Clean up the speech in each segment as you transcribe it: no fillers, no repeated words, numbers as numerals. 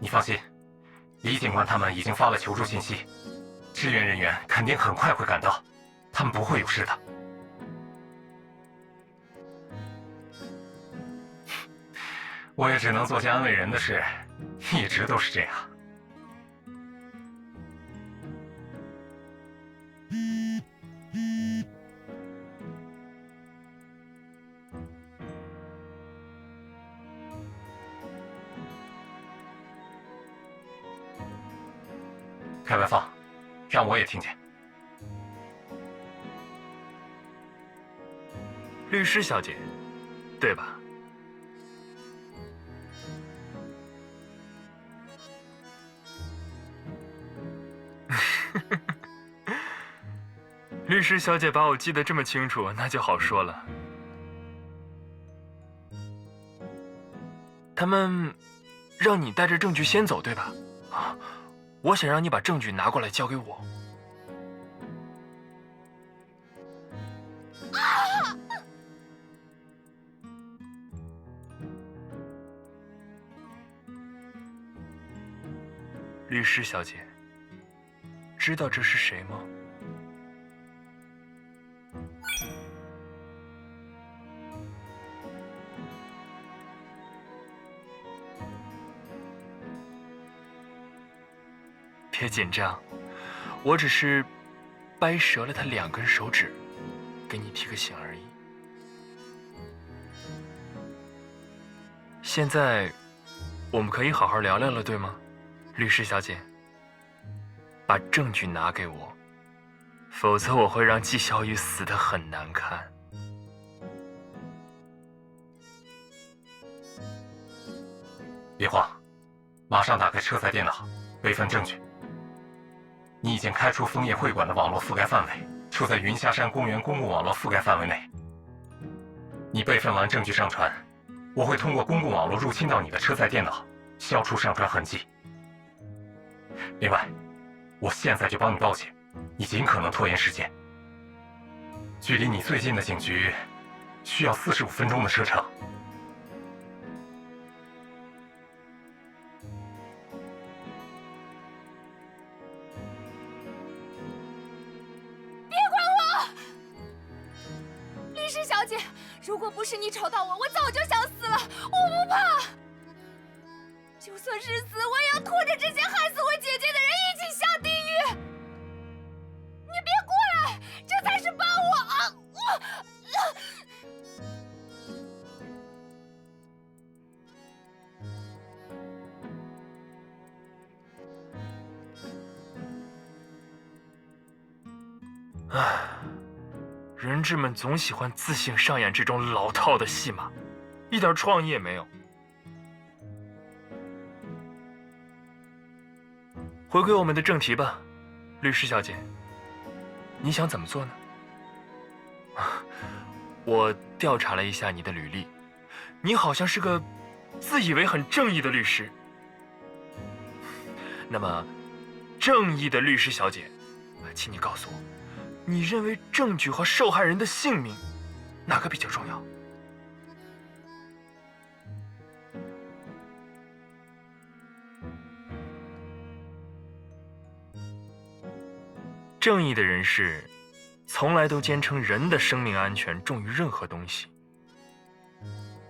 你放心，李警官他们已经发了求助信息，支援人员肯定很快会赶到，他们不会有事的。我也只能做些安慰人的事，一直都是这样。开外放，让我也听见。律师小姐，对吧？律师小姐把我记得这么清楚，那就好说了。他们让你带着证据先走，对吧？啊，我想让你把证据拿过来交给我。律师小姐，知道这是谁吗？别紧张，我只是掰折了他2根手指，给你提个醒而已。现在我们可以好好聊聊了，对吗？律师小姐，把证据拿给我，否则我会让纪晓宇死得很难看。别慌，马上打开车载电脑，备份证据。你已经开出枫叶会馆的网络覆盖范围，处在云霞山公园公共网络覆盖范围内。你备份完证据上传，我会通过公共网络入侵到你的车载电脑，消除上传痕迹。另外，我现在就帮你报警，你尽可能拖延时间。距离你最近的警局需要45分钟的车程。律师小姐，如果不是你找到我，我早就想死了。我不怕，就算是死，我也要拖着这些害死我姐姐的人一起下地狱。你别过来，这才是把我人质们总喜欢自行上演这种老套的戏码，一点创意也没有。回归我们的正题吧，律师小姐，你想怎么做呢？我调查了一下你的履历，你好像是个自以为很正义的律师。那么，正义的律师小姐，请你告诉我，你认为证据和受害人的性命，哪个比较重要？正义的人士，从来都坚称人的生命安全重于任何东西，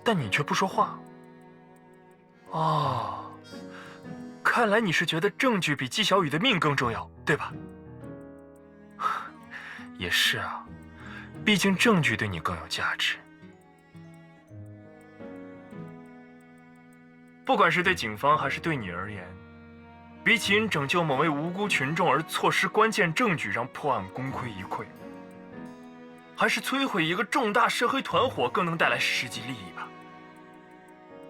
但你却不说话。哦，看来你是觉得证据比纪晓宇的命更重要，对吧？也是啊，毕竟证据对你更有价值。不管是对警方还是对你而言，比起因拯救某位无辜群众而错失关键证据，让破案功亏一篑，还是摧毁一个重大社会团伙更能带来实际利益吧。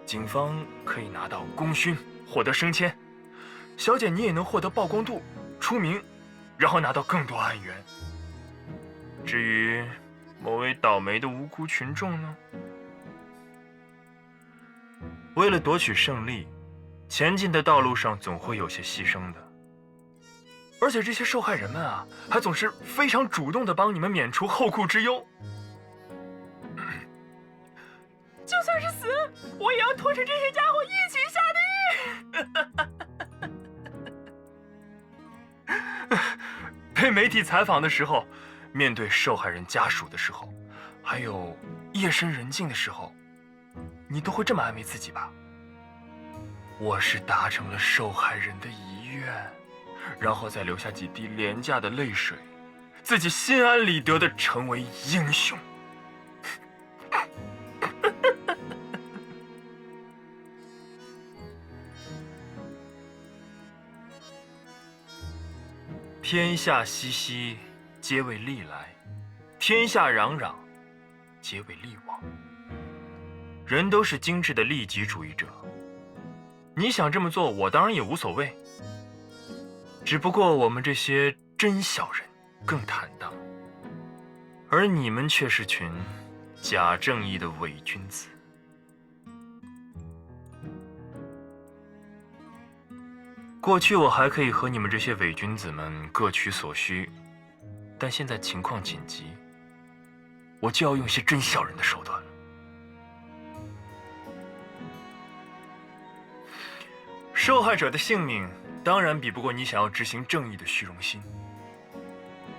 警方可以拿到功勋，获得升迁，小姐你也能获得曝光度，出名，然后拿到更多案源。至于某位倒霉的无辜群众呢？为了夺取胜利，前进的道路上总会有些牺牲的。而且这些受害人们啊，还总是非常主动地帮你们免除后顾之忧。就算是死，我也要拖着这些家伙一起下地狱。被媒体采访的时候，面对受害人家属的时候，还有夜深人静的时候，你都会这么安慰自己吧？我是达成了受害人的遗愿，然后再流下几滴廉价的泪水，自己心安理得地成为英雄。天下熙熙，皆为利来；天下攘攘，皆为利往。人都是精致的利己主义者，你想这么做，我当然也无所谓。只不过我们这些真小人更坦荡，而你们却是群假正义的伪君子。过去我还可以和你们这些伪君子们各取所需，但现在情况紧急，我就要用些真小人的手段了。受害者的性命当然比不过你想要执行正义的虚荣心。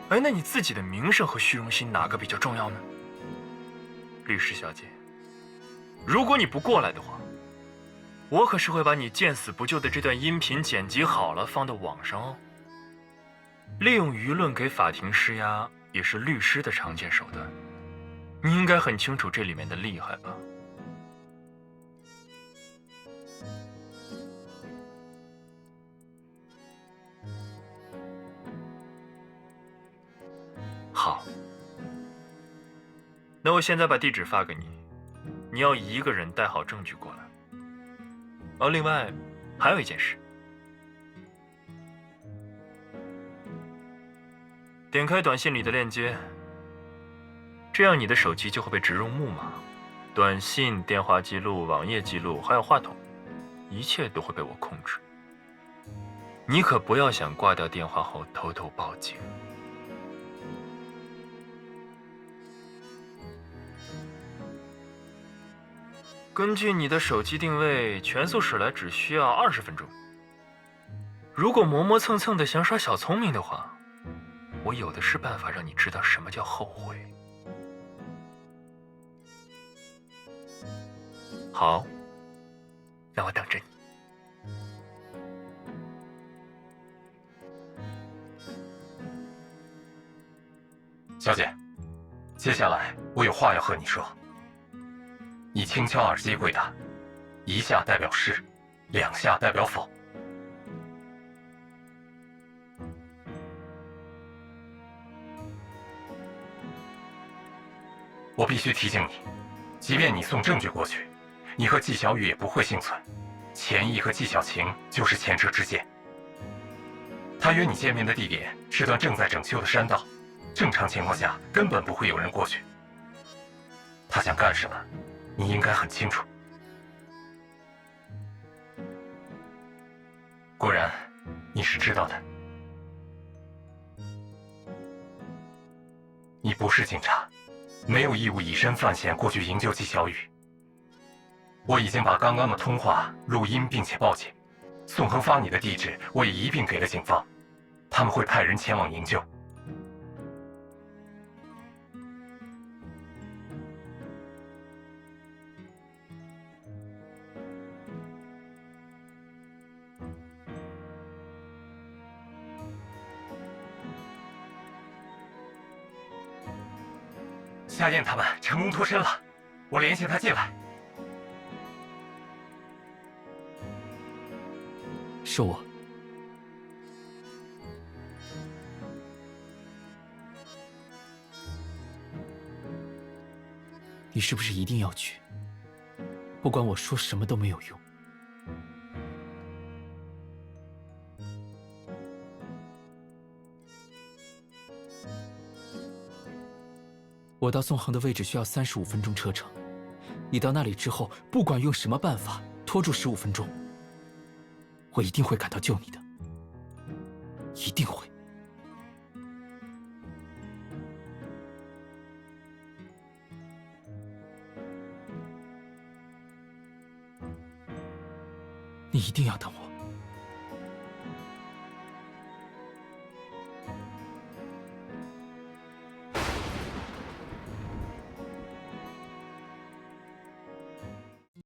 哎，那你自己的名声和虚荣心哪个比较重要呢？律师小姐，如果你不过来的话，我可是会把你见死不救的这段音频剪辑好了放到网上哦。利用舆论给法庭施压也是律师的常见手段，你应该很清楚这里面的厉害吧？好，那我现在把地址发给你，你要一个人带好证据过来。哦，另外还有一件事，点开短信里的链接，这样你的手机就会被植入木马，短信、电话记录、网页记录，还有话筒，一切都会被我控制。你可不要想挂掉电话后偷偷报警。根据你的手机定位，全速驶来只需要20分钟。如果磨磨蹭蹭的想耍小聪明的话，我有的是办法让你知道什么叫后悔。好，那我等着你。小姐，接下来我有话要和你说。你轻敲耳机回答，1下代表是，2下代表否。我必须提醒你，即便你送证据过去，你和纪晓雨也不会幸存。钱毅和纪晓晴就是前车之鉴。他约你见面的地点是段正在整修的山道，正常情况下根本不会有人过去。他想干什么，你应该很清楚。果然，你是知道的。你不是警察，没有义务以身犯险过去营救纪晓雨。我已经把刚刚的通话录音，并且报警。宋恒发你的地址，我也一并给了警方，他们会派人前往营救。夏燕他们成功脱身了，我联系他进来。是我。你是不是一定要去？不管我说什么都没有用。我到宋恒的位置需要35分钟车程，你到那里之后，不管用什么办法拖住15分钟，我一定会赶到救你的，一定会。你一定要等我。